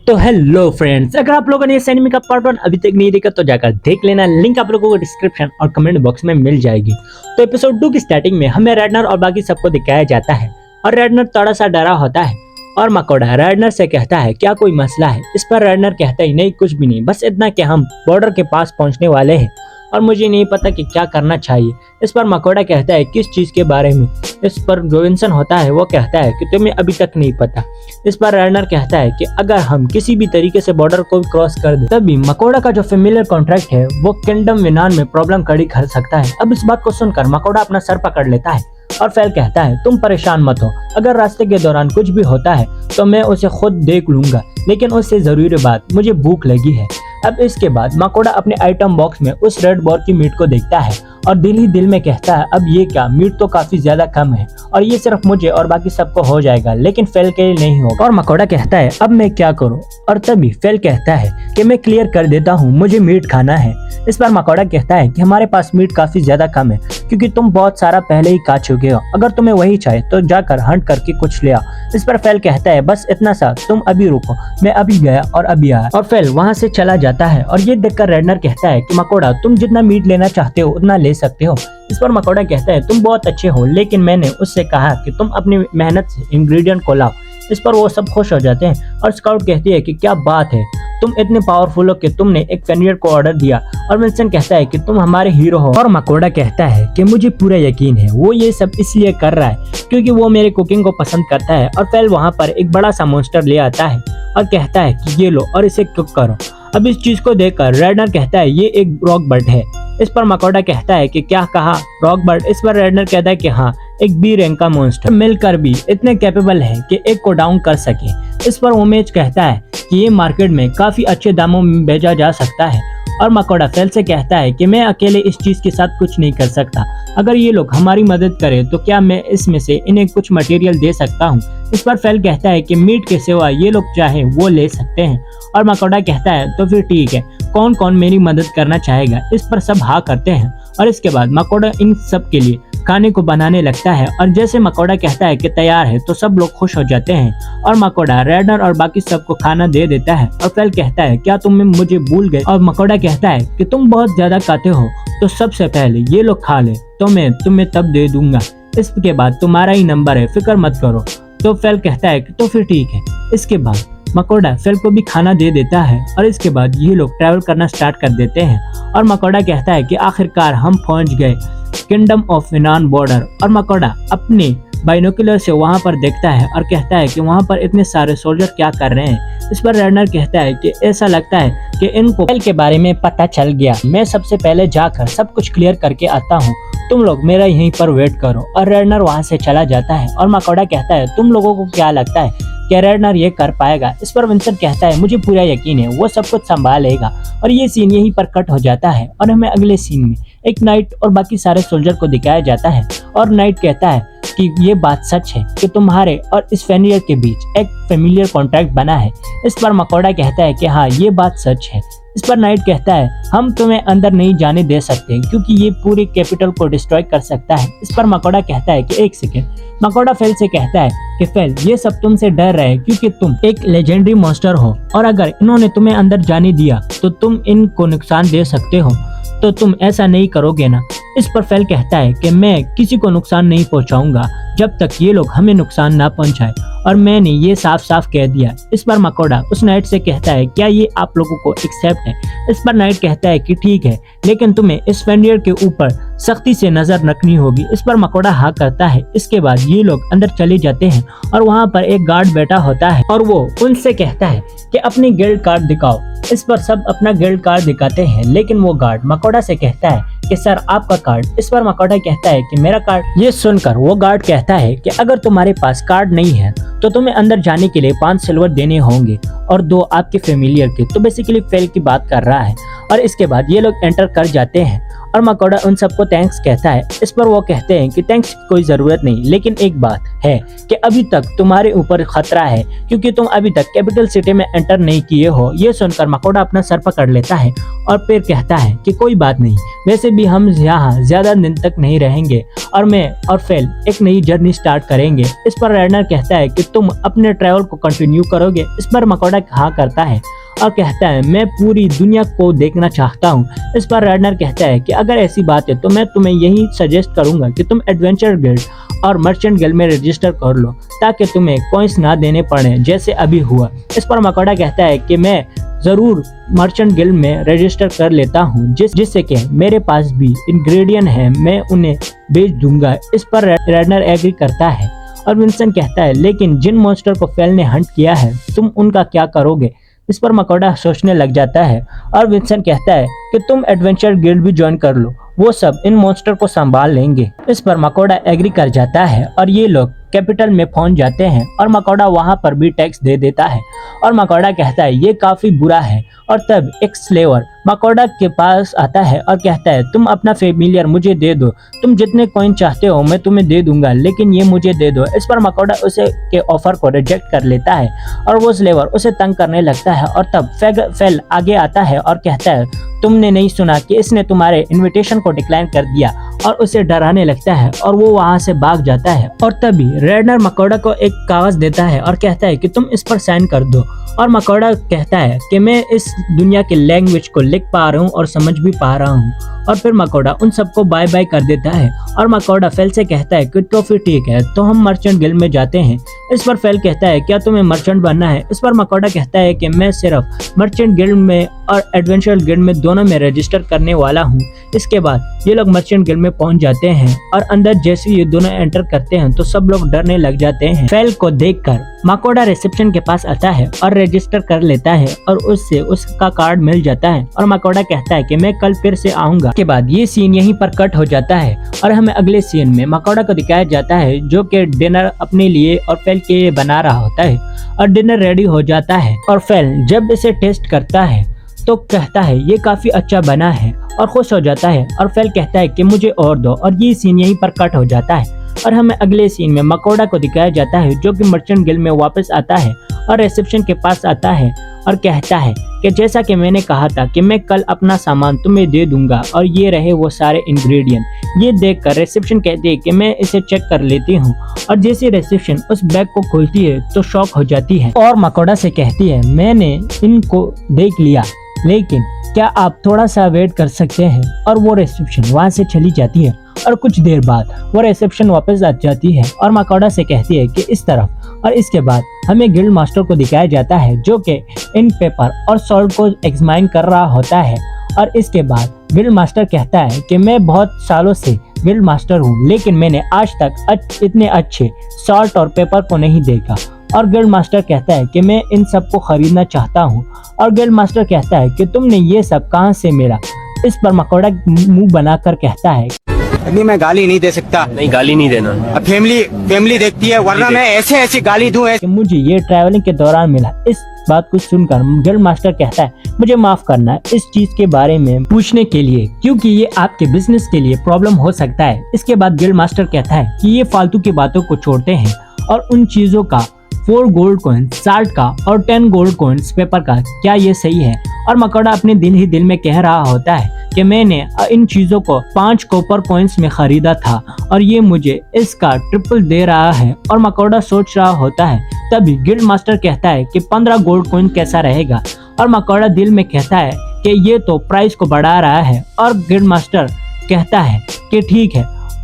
तो hello friends, अगर आप लोगों ने इस एनिमे का पार्ट 1 अभी तक नहीं देखा तो जाकर देख लेना। लिंक आप लोगों को डिस्क्रिप्शन और कमेंट बॉक्स में मिल जाएगी। तो एपिसोड 2 की स्टार्टिंग में हमें रैडनर और बाकी सबको दिखाया जाता है और रैडनर थोड़ा सा डरा होता है और मकोड़ा रैडनर से कहता है क्या कोई मसला है। इस पर रैडनर कहता है नहीं कुछ भी नहीं, बस इतना कि हम बॉर्डर के पास पहुंचने वाले हैं और मुझे नहीं पता कि क्या करना चाहिए। इस पर मकोड़ा कहता है किस चीज के बारे में। इस पर जो विंसन होता है वो कहता है कि तुम्हें अभी तक नहीं पता। इस पर रैडनर कहता है कि अगर हम किसी भी तरीके से बॉर्डर को क्रॉस कर दे तभी मकोड़ा का जो फेमिलियर कॉन्ट्रैक्ट है वो किंगडम विनान में प्रॉब्लम खड़ी कर सकता है। अब इस बात को सुनकर मकोड़ा अपना सर पकड़ लेता है और फेल कहता है तुम परेशान मत हो, अगर रास्ते के दौरान कुछ भी होता है तो मैं उसे खुद देख लूंगा, लेकिन उससे जरूरी बात मुझे भूख लगी है। अब इसके बाद मकोड़ा अपने आइटम बॉक्स में उस रेड बॉर की मीट को देखता है और दिल ही दिल में कहता है अब ये क्या, मीट तो काफी ज्यादा कम है और ये सिर्फ मुझे और बाकी सबको हो जाएगा लेकिन फेल के लिए नहीं होगा। और मकोड़ा कहता है अब मैं क्या करूं, और तभी फेल कहता है कि मैं क्लियर कर देता हूं, मुझे मीट खाना है। इस पर मकोड़ा कहता है कि हमारे पास मीट काफी ज्यादा कम है क्योंकि तुम बहुत सारा पहले ही खा चुके हो, अगर तुम्हें वही चाहिए तो जाकर हंट करके कुछ ले आओ। इस पर फेल कहता है बस इतना सा, तुम अभी रुको, मैं अभी गया और अभी आया। और फेल वहाँ से चला जाता है और ये देखकर रैडनर कहता है कि मकोड़ा तुम जितना मीट लेना चाहते हो उतना ले सकते हो। इस पर मकोड़ा कहता है तुम बहुत अच्छे हो, लेकिन मैंने उससे कहा कि तुम अपनी मेहनत से इंग्रेडिएंट को लाओ। इस पर वो सब खुश हो जाते हैं और स्काउट कहती है कि क्या बात है, तुम इतने पावरफुल हो कि तुमने एक फेनियर को ऑर्डर दिया। और विंसन कहता है कि तुम हमारे हीरो हो। और मकोड़ा कहता है कि मुझे पूरा यकीन है वो ये सब इसलिए कर रहा है क्योंकि वो मेरे कुकिंग को पसंद करता है। और फेल वहाँ पर एक बड़ा सा मॉन्स्टर ले आता है और कहता है कि ये लो और इसे कुक करो। अब इस चीज को देखकर रैडनर कहता है ये एक रॉक बर्ड है। इस पर मकोड़ा कहता है कि क्या कहा, रॉक बर्ड। इस पर रैडनर कहता है कि हाँ, एक बी रैंक का मॉन्स्टर मिलकर भी इतने कैपेबल है कि एक को डाउन कर सके। इस पर उमेश कहता है कि ये मार्केट में काफी अच्छे दामों में बेचा जा सकता है। और मकोड़ा फेल से कहता है कि मैं अकेले इस चीज के साथ कुछ नहीं कर सकता, अगर ये लोग हमारी मदद करें तो क्या मैं इसमें से इन्हें कुछ मटेरियल दे सकता हूँ। इस पर फेल कहता है कि मीट के सिवा ये लोग चाहे वो ले सकते हैं। और मकोड़ा कहता है तो फिर ठीक है, कौन कौन मेरी मदद करना चाहेगा। इस पर सब हाँ करते हैं और इसके बाद मकोड़ा इन सब के लिए खाने को बनाने लगता है और जैसे मकोड़ा कहता है कि तैयार है तो सब लोग खुश हो जाते हैं और मकोड़ा रैडनर और बाकी सबको खाना दे देता है। और फेल कहता है क्या तुम मुझे भूल गए। और मकोड़ा कहता है कि तुम बहुत ज्यादा खाते हो तो सबसे पहले ये लोग खा ले तो मैं तुम्हें तब दे दूंगा, इसके बाद तुम्हारा ही नंबर है, फिक्र मत करो। तो फेल कहता है कि तो फिर ठीक है। इसके बाद मकोड़ा फेल को भी खाना दे देता है और इसके बाद ये लोग ट्रैवल करना स्टार्ट कर देते हैं और मकोड़ा कहता है कि आखिरकार हम पहुंच गए किंगडम ऑफ विनान बॉर्डर। और मकोड़ा अपने बाइनोकुलर से वहां पर देखता है और कहता है कि वहां पर इतने सारे सोल्जर क्या कर रहे हैं। इस पर रैडनर कहता है कि ऐसा लगता है कि इनको फेल के बारे में पता चल गया, मैं सबसे पहले जाकर सब कुछ क्लियर करके आता हूँ, तुम लोग मेरा यहीं पर वेट करो। और रैडनर वहां से चला जाता है और मकोड़ा कहता है तुम लोगों को क्या लगता है कि रैडनर ये कर पाएगा। इस पर विंसन कहता है मुझे पूरा यकीन है वो सब कुछ संभालेगा। और ये सीन यहीं पर कट हो जाता है और हमें अगले सीन में एक नाइट और बाकी सारे सोल्जर को दिखाया जाता है। और नाइट कहता है कि ये बात सच है कि तुम्हारे और इस फेनियर के बीच एक फेमिलियर कॉन्ट्रैक्ट बना है। इस पर मकोड़ा कहता है कि हाँ ये बात सच है। इस पर नाइट कहता है हम तुम्हें अंदर नहीं जाने दे सकते क्योंकि ये पूरे कैपिटल को डिस्ट्रॉय कर सकता है। इस पर मकोड़ा कहता है कि एक सेकेंड। मकोड़ा फेल से कहता है कि फेल ये सब तुमसे डर रहे हैं क्योंकि तुम एक लेजेंडरी मॉन्स्टर हो और अगर इन्होंने तुम्हें अंदर जाने दिया तो तुम इनको नुकसान दे सकते हो, तो तुम ऐसा नहीं करोगे ना। इस पर फेल कहता है कि मैं किसी को नुकसान नहीं पहुंचाऊंगा जब तक ये लोग हमें नुकसान ना पहुंचाए और मैंने ये साफ साफ कह दिया। इस पर मकोड़ा उस नाइट से कहता है क्या ये आप लोगों को एक्सेप्ट है। इस पर नाइट कहता है कि ठीक है, लेकिन तुम्हें इस फेनियर के ऊपर सख्ती से नजर रखनी होगी। इस पर मकोड़ा हाँ करता है। इसके बाद ये लोग अंदर चले जाते हैं और वहाँ पर एक गार्ड बैठा होता है और वो उनसे कहता है कि अपनी गिल्ड कार्ड दिखाओ। इस पर सब अपना गिल्ड कार्ड दिखाते हैं, लेकिन वो गार्ड मकोड़ा से कहता है कि सर आपका कार्ड। इस पर मकोड़ा कहता है कि मेरा कार्ड। ये सुनकर वो गार्ड कहता है कि अगर तुम्हारे पास कार्ड नहीं है तो तुम्हें अंदर जाने के लिए 5 सिल्वर देने होंगे और 2 आपके फेमिलियर के। तो बेसिकली फेल की बात कर रहा है। और इसके बाद ये लोग एंटर कर जाते हैं और मकोड़ा उन सबको थैंक्स कहता है। इस पर वो कहते हैं कि थैंक्स की कोई ज़रूरत नहीं, लेकिन एक बात है कि अभी तक तुम्हारे ऊपर खतरा है क्योंकि तुम अभी तक कैपिटल सिटी में एंटर नहीं किए हो। ये सुनकर मकोड़ा अपना सर पकड़ लेता है और फिर कहता है कि कोई बात नहीं, वैसे भी हम यहाँ ज़्यादा दिन तक नहीं रहेंगे और मैं और फेल एक नई जर्नी स्टार्ट करेंगे। इस पर रैडनर कहता है कि तुम अपने ट्रैवल को कंटिन्यू करोगे। इस पर मकोड़ा हाँ करता है और कहता है मैं पूरी दुनिया को देखना चाहता हूँ। इस पर रैडनर कहता है कि अगर ऐसी बात है तो मैं तुम्हें यही सजेस्ट करूंगा कि तुम एडवेंचर गिल्ड और मर्चेंट गिल्ड में रजिस्टर कर लो ताकि तुम्हें कॉइंस ना देने पड़े जैसे अभी हुआ। इस पर मकोड़ा कहता है कि मैं ज़रूर मर्चेंट गिल्ड में रजिस्टर कर लेता हूँ जिससे कि मेरे पास भी इंग्रेडिएंट है, मैं उन्हें बेच दूंगा। इस पर रैडनर एग्री करता है और विंसन कहता है लेकिन जिन मॉन्स्टर को फेल ने हंट किया है तुम उनका क्या करोगे। इस पर मकोड़ा सोचने लग जाता है और विंसन कहता है कि तुम एडवेंचर गिल्ड भी ज्वाइन कर लो, वो सब इन मॉन्स्टर को संभाल लेंगे। इस पर मकोड़ा एग्री कर जाता है और ये लोग कैपिटल में पहुंच जाते हैं और मकोड़ा वहां पर भी टैक्स दे देता है और मकोड़ा कहता है ये काफी बुरा है। और तब एक स्लेवर मकोड़ा के पास आता है और कहता है तुम अपना फेमिलियर मुझे दे दो, तुम जितने कॉइन चाहते हो मैं तुम्हें दे दूंगा, लेकिन ये मुझे दे दो। इस पर मकोड़ा उसे के ऑफर को रिजेक्ट कर लेता है और वो स्लेवर उसे तंग करने लगता है और तब फेल आगे आता है और कहता है तुमने नहीं सुना कि इसने तुम्हारे इनविटेशन को डिक्लाइन कर दिया, और उसे डराने लगता है और वो वहां से भाग जाता है। और तभी रैडनर मकोड़ा को एक कागज देता है और कहता है कि तुम इस पर साइन कर दो। और मकोड़ा कहता है कि मैं इस दुनिया के लैंग्वेज को लिख पा रहा हूँ और समझ भी पा रहा हूँ। और फिर मकोड़ा उन सबको बाय बाय कर देता है और मकोड़ा फेल से कहता है कि तो फिर ठीक है, तो हम मर्चेंट गिल्ड में जाते हैं। इस पर फेल कहता है क्या तुम्हें मर्चेंट बनना है। इस पर मकोड़ा कहता है कि मैं सिर्फ मर्चेंट गिल्ड में और एडवेंचर गिल्ड में दोनों में रजिस्टर करने वाला हूँ। इसके बाद ये लोग मर्चेंट गिल्ड में पहुंच जाते हैं और अंदर जैसे ये दोनों एंटर करते हैं तो सब लोग डरने लग जाते हैं। फेल को देखकर मकोड़ा रिसेप्शन के पास आता है और रजिस्टर कर लेता है और उससे उसका कार्ड मिल जाता है और मकोड़ा कहता है कि मैं कल फिर से आऊंगा। के बाद ये सीन यहीं पर कट हो जाता है और हमें अगले सीन में मकोड़ा को दिखाया जाता है जो कि डिनर अपने लिए और फेल के लिए बना रहा होता है और डिनर रेडी हो जाता है। और फेल जब इसे टेस्ट करता है तो कहता है ये काफी अच्छा बना है और खुश हो जाता है और फेल कहता है कि मुझे और दो। और ये सीन यहीं पर कट हो जाता है और हमें अगले सीन में मकोड़ा को दिखाया जाता है जो कि मर्चेंट गिल्ड में वापस आता है और रिसेप्शन के पास आता है और कहता है कि जैसा कि मैंने कहा था कि मैं कल अपना सामान तुम्हें दे दूंगा और ये रहे वो सारे इंग्रेडिएंट। ये देखकर रिसेप्शन कहती है कि मैं इसे चेक कर लेती हूँ और जैसे रिसेप्शन उस बैग को खोलती है तो शॉक हो जाती है और मकोड़ा से कहती है मैंने इनको देख लिया, लेकिन क्या आप थोड़ा सा वेट कर सकते हैं। और वो रिसेप्शन वहाँ से चली जाती है और कुछ देर बाद वो रिसेप्शन वापस आ जाती है और मकोड़ा से कहती है कि इस तरफ। और इसके बाद हमें गिल्ड मास्टर को दिखाया जाता है जो कि इन पेपर और सॉल्ट को एग्जामिन कर रहा होता है। और इसके बाद गिल्ड मास्टर कहता है कि मैं बहुत सालों से गिल्ड मास्टर हूँ, लेकिन मैंने आज तक इतने अच्छे सॉल्ट और पेपर को नहीं देखा। और गिल्ड मास्टर कहता है कि मैं इन सब को खरीदना चाहता हूँ। और गिल्ड मास्टर कहता है कि तुमने ये सब कहाँ से मिला। इस पर मकोड़ा मुंह बनाकर कहता है अभी मैं गाली नहीं दे सकता। नहीं, गाली नहीं देना। अब फैमिली देखती है, वरना मैं ऐसे गाली दूं। कि मुझे ये ट्रैवलिंग के दौरान मिला। इस बात को सुनकर गिल्ड मास्टर कहता है मुझे माफ करना इस चीज के बारे में पूछने के लिए, क्योंकि ये आपके बिजनेस के लिए प्रॉब्लम हो सकता है। इसके बाद गिल्ड मास्टर कहता है कि ये फालतू की बातों को छोड़ते हैं और उन चीजों का 4 गोल्ड कॉइन्स साल्ट का और 10 गोल्ड कॉइन्स पेपर का, क्या ये सही है। और मकोड़ा अपने दिल ही दिल में कह रहा होता है कि मैंने इन चीजों को 5 कॉपर कॉइन्स में खरीदा था और ये मुझे इसका ट्रिपल दे रहा है। और मकोड़ा सोच रहा होता है, तभी गिल्ड मास्टर कहता है कि 15 गोल्ड कॉइन कैसा रहेगा। और मकोड़ा दिल में कहता है कि ये तो प्राइस को बढ़ा रहा है। और गिल्ड मास्टर कहता है कि ठीक है,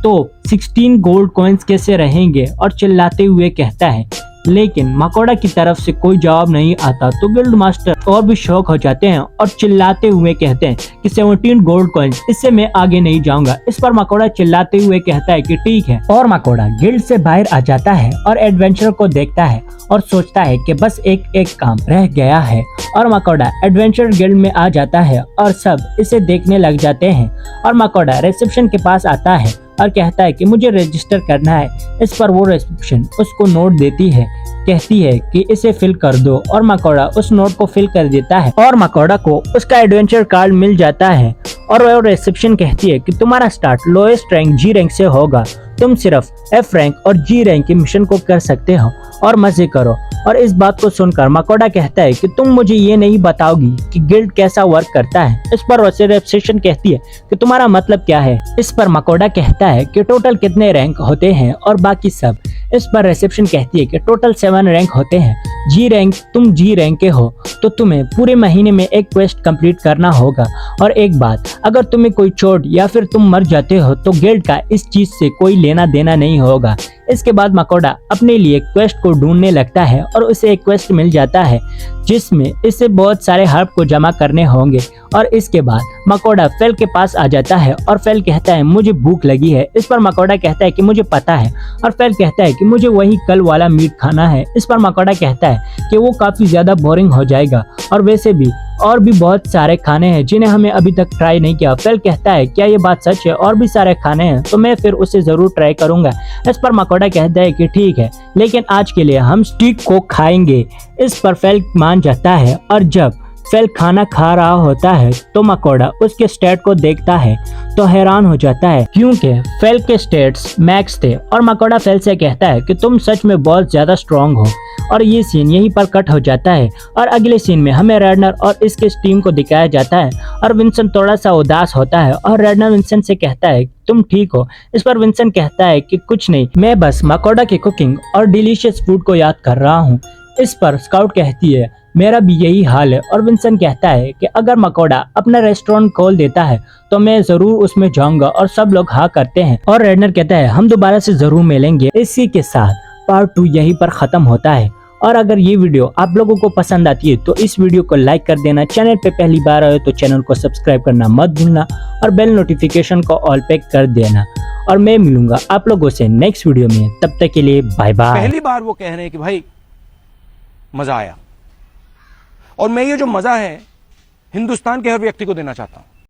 तो 16 गोल्ड कॉइन्स कैसे रहेंगे। और चिल्लाते हुए कहता है, लेकिन मकोड़ा की तरफ से कोई जवाब नहीं आता। तो गिल्ड मास्टर और भी शौक हो जाते हैं और चिल्लाते हुए कहते हैं कि 17 गोल्ड कॉइन्स, इससे मैं आगे नहीं जाऊंगा। इस पर मकोड़ा चिल्लाते हुए कहता है कि ठीक है। और मकोड़ा गिल्ड से बाहर आ जाता है और एडवेंचर को देखता है और सोचता है कि बस एक काम रह गया है। और मकोड़ा एडवेंचर गिल्ड में आ जाता है और सब इसे देखने लग जाते हैं। और मकोड़ा रिसेप्शन के पास आता है और कहता है कि मुझे रजिस्टर करना है। इस पर वो रिसेप्शन उसको नोट देती है, कहती है कि इसे फिल कर दो। और मकोड़ा उस नोट को फिल कर देता है और मकोड़ा को उसका एडवेंचर कार्ड मिल जाता है। और रिसेप्शन कहती है कि तुम्हारा स्टार्ट लोएस्ट रैंक जी रैंक से होगा, तुम सिर्फ एफ रैंक और जी रैंक के मिशन को कर सकते हो और मजे करो। और इस बात को सुनकर मकोडा कहता है कि तुम मुझे ये नहीं बताओगी कि गिल्ड कैसा वर्क करता है। इस पर रिसेप्शन कहती है कि तुम्हारा मतलब क्या है। इस पर मकोडा कहता है कि टोटल कितने रैंक होते हैं और बाकी सब। इस पर रिसेप्शन कहती है कि टोटल 7 रैंक होते हैं। जी रैंक, तुम जी रैंक के हो तो तुम्हें पूरे महीने में एक क्वेस्ट कंप्लीट करना होगा। और एक बात, अगर तुम्हें कोई चोट या फिर तुम मर जाते हो तो गिल्ड का इस चीज से कोई लेना देना नहीं होगा। इसके बाद मकोडा अपने लिए क्वेस्ट को ढूंढने लगता है और उसे एक क्वेस्ट मिल जाता है जिसमें इसे बहुत सारे हर्ब को जमा करने होंगे। और इसके बाद मकोडा फेल के पास आ जाता है और फेल कहता है मुझे भूख लगी है। इस पर मकोडा कहता है कि मुझे पता है। और फेल कहता है कि मुझे वही कल वाला मीट खाना है। इस पर मकोडा कहता है कि वो काफी ज्यादा बोरिंग हो जाएगा और वैसे भी और भी बहुत सारे खाने हैं जिन्हें हमें अभी तक ट्राई नहीं किया। फेल कहता है क्या ये बात सच है, और भी सारे खाने हैं तो मैं फिर उसे जरूर ट्राई करूंगा। इस पर मकोडा कहता है कि ठीक है, लेकिन आज के लिए हम स्टीक को खाएंगे। इस पर फेल मान जाता है और जब फेल खाना खा रहा होता है तो मकोडा उसके स्टेट को देखता है तो हैरान हो जाता है क्योंकि फेल के स्टेट्स मैक्स थे। और मकोडा फेल से कहता है कि तुम सच में बहुत ज्यादा स्ट्रांग हो। और ये सीन यहीं पर कट हो जाता है और अगले सीन में हमें रेडनर और इसके टीम को दिखाया जाता है। और विंसेंट थोड़ा सा उदास होता है और रेडनर विंसेंट से कहता है तुम ठीक हो। इस पर विंसेंट कहता है कि कुछ नहीं, मैं बस मकोडा की कुकिंग और डिलीशियस फूड को याद कर रहा हूँ। इस पर स्काउट कहती है मेरा भी यही हाल है। और विंसेंट कहता है कि अगर मकोडा अपना रेस्टोरेंट खोल देता है तो मैं जरूर उसमें जाऊंगा। और सब लोग हाँ करते हैं। और रेडनर कहता है हम दोबारा से जरूर मिलेंगे। इसी के साथ पार्ट 2 यहीं पर खत्म होता है। और अगर ये वीडियो आप लोगों को पसंद आती है तो इस वीडियो को लाइक कर देना। चैनल पे पहली बार आए तो चैनल को सब्सक्राइब करना मत भूलना और बेल नोटिफिकेशन को ऑल पे कर देना। और मैं मिलूंगा आप लोगों से नेक्स्ट वीडियो में, तब तक के लिए बाय बाय। पहली बार वो कह रहे हैं कि भाई मजा आया, और मैं ये जो मजा है हिंदुस्तान के हर व्यक्ति को देना चाहता हूं।